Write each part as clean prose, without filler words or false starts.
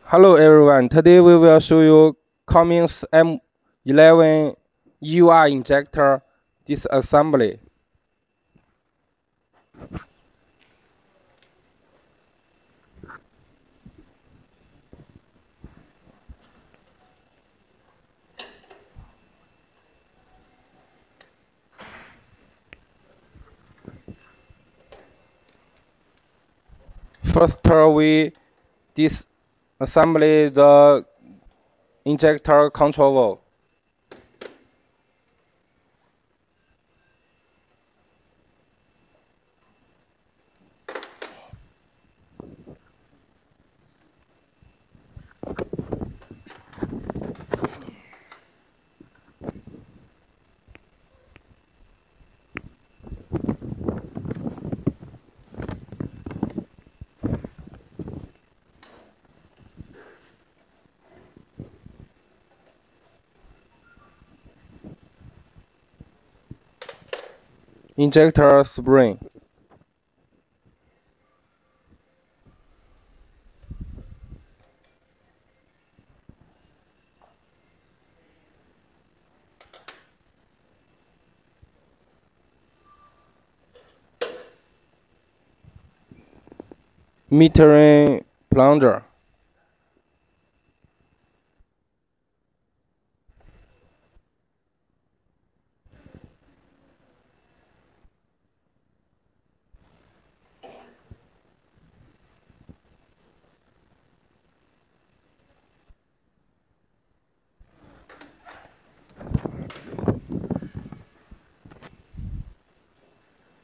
Hello everyone, today we will show you Cummins M11 UR injector disassembly. First we disassembly the injector control valve. Injector spring. Metering plunger.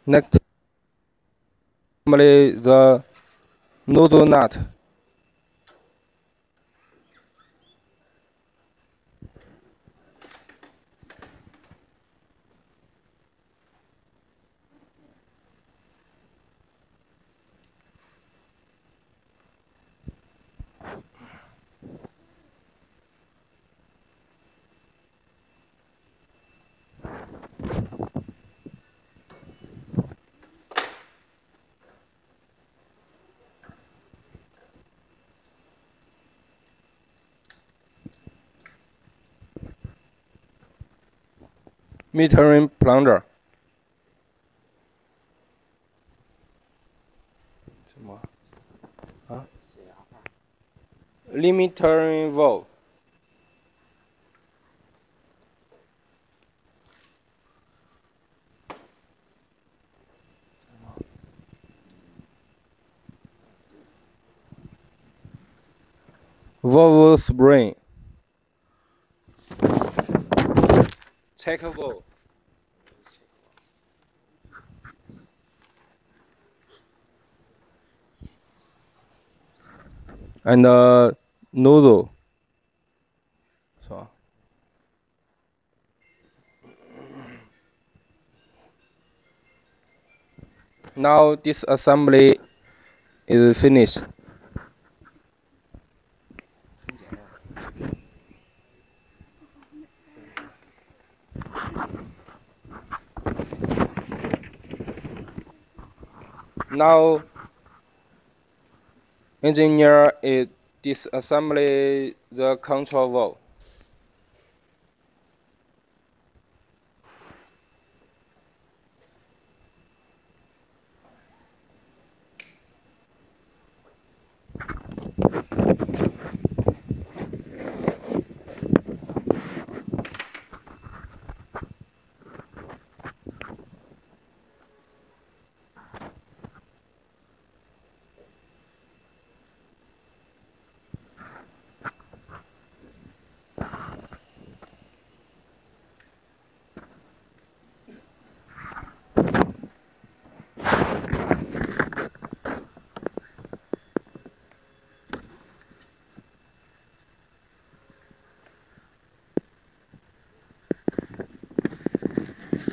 Next, assembly the nozzle nut. Metering plunger. Limiter valve. Valve spring. Check valve. And nozzle. So now this assembly is finished. Now engineer is disassembly the control valve.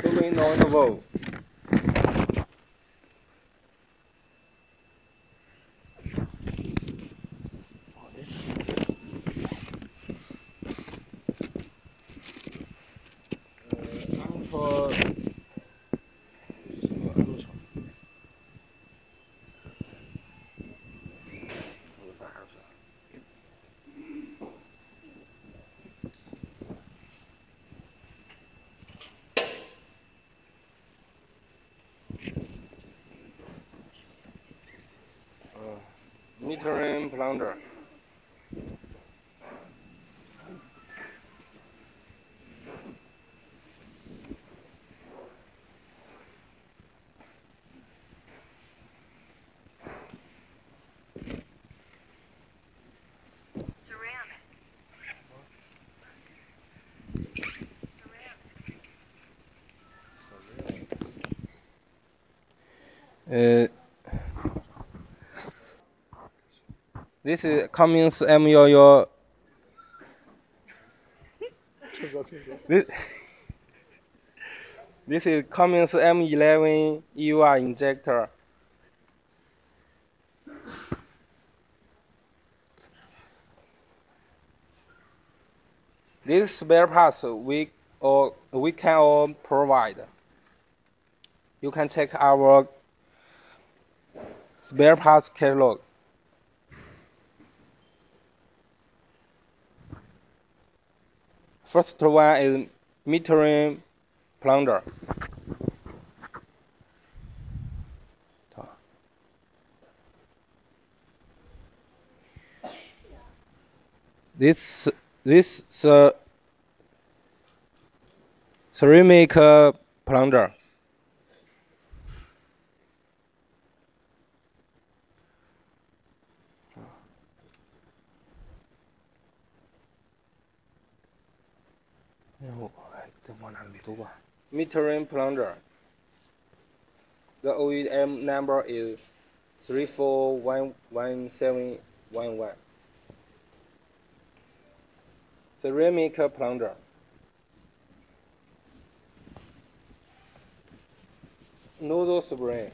Turning on the valve. For metering plunger. This is Cummins M11. this, this is Cummins M11 EUR injector. These spare parts we can all provide. You can check our spare parts catalog. First one is metering plunger. This ceramic plunger. Metering plunger. The OEM number is 341711. Ceramic plunger. Nozzle spring.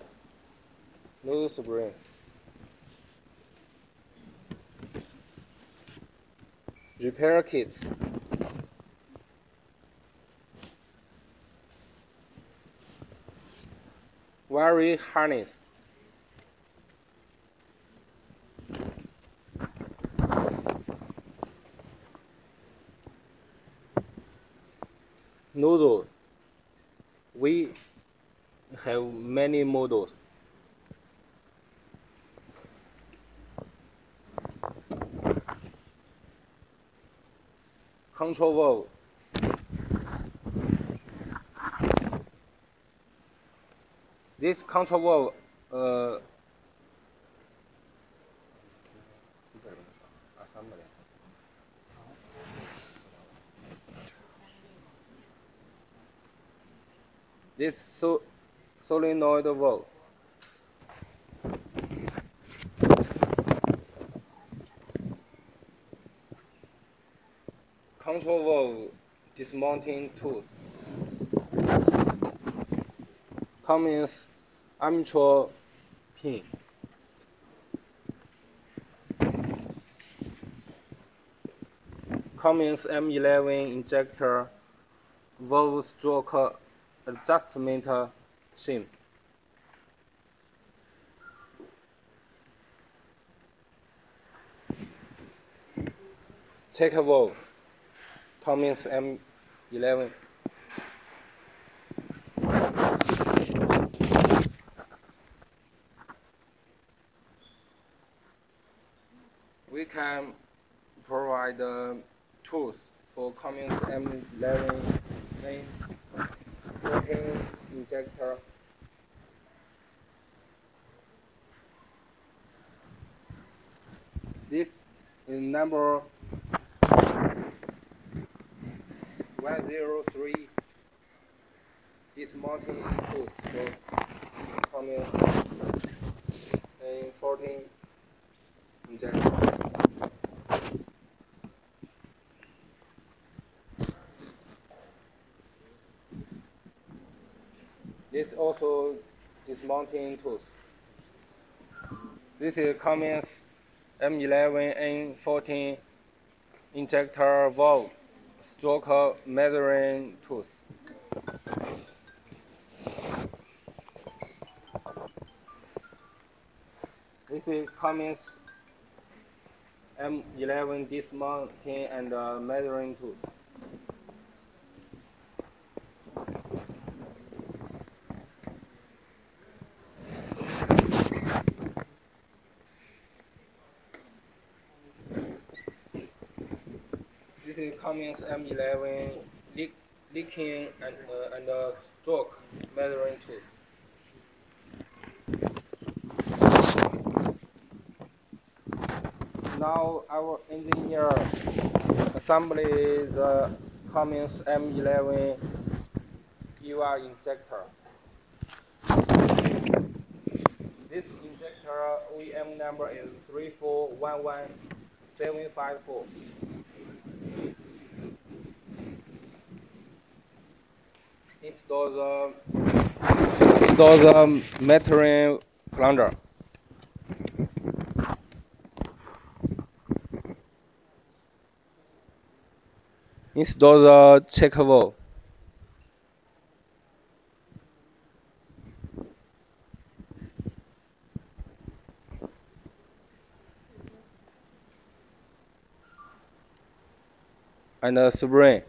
Nozzle spring. Repair kits. Wire harness. Nozzle. We have many models. Control valve. This control valve this solenoid valve. Control valve dismounting tools. Cummins amateur pin. Cummins M11 injector valve stroke adjustment shim. Check valve. Cummins M11. We can provide tools for Cummins M11 main injector. This is number 103. Dismounting tools for Cummins M14 injector. This also dismounting tools. This is Cummins M11 N14 injector valve stroke measuring tools. This is Cummins M11 dismounting and measuring tool. This is Cummins M11 leaking and stroke measuring tools. Now our engineer assembly the Cummins M11 UI injector. This injector OEM number is 3411754. Install the metering plunger. Install the check valve. And a spring.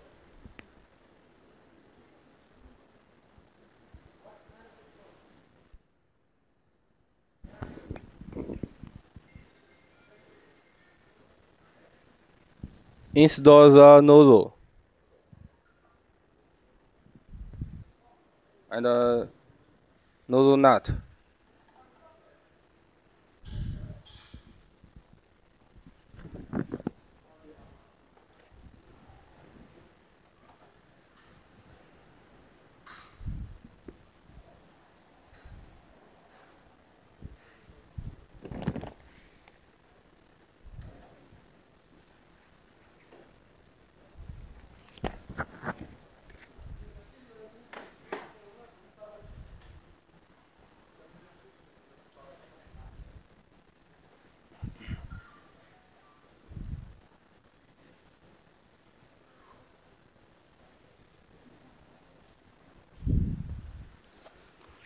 Install the nozzle and a nozzle nut.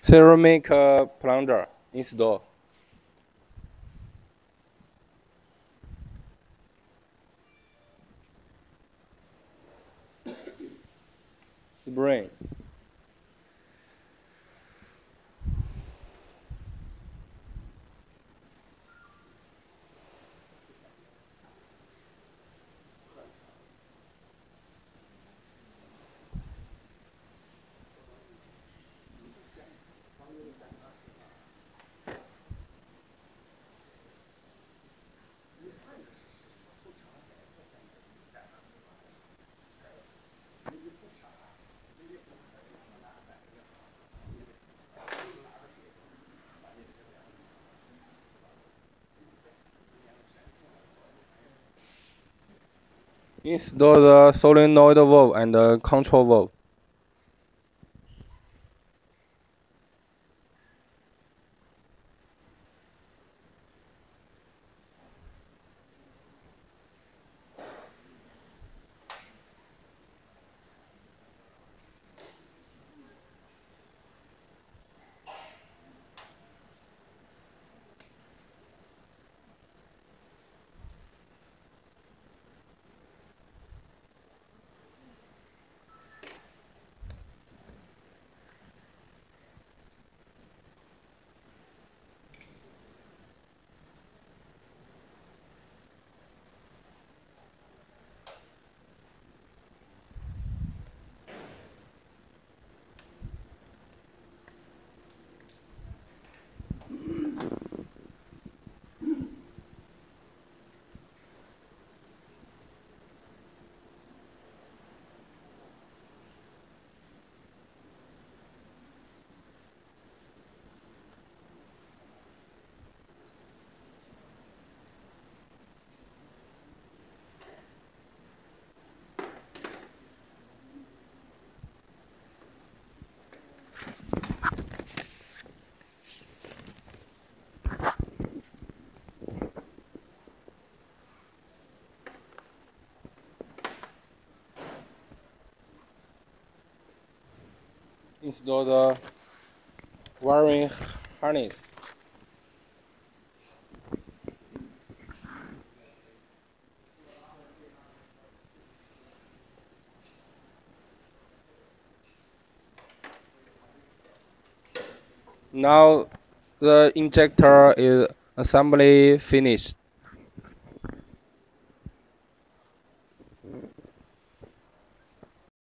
Ceramic plunger install. Spring. Install the solenoid valve and the control valve. Install the wiring harness. Now the injector is assembly finished.